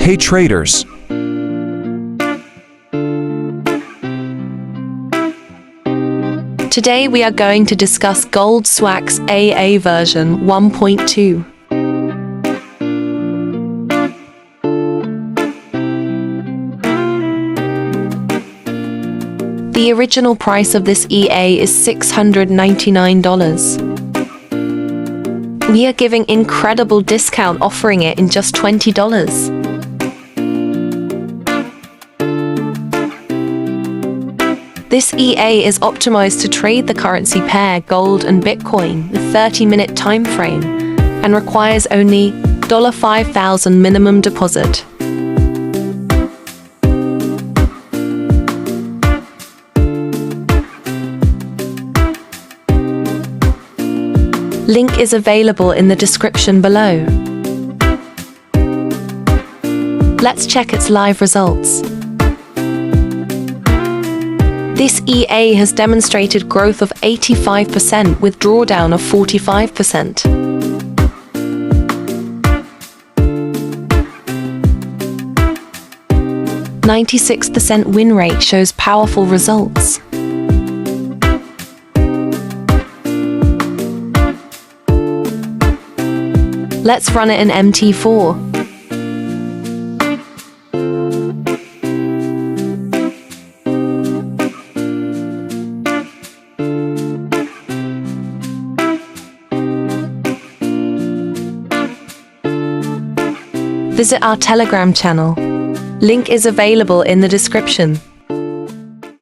Hey traders! Today we are going to discuss SWmax EA version 1.2. The original price of this EA is $699. We are giving incredible discount offering it in just $20. This EA is optimized to trade the currency pair gold and Bitcoin with 30-minute time frame and requires only $5,000 minimum deposit. Link is available in the description below. Let's check its live results. This EA has demonstrated growth of 85% with drawdown of 45%. %96% win rate shows powerful results. Let's run it in MT4. Visit our Telegram channel. Link is available in the description.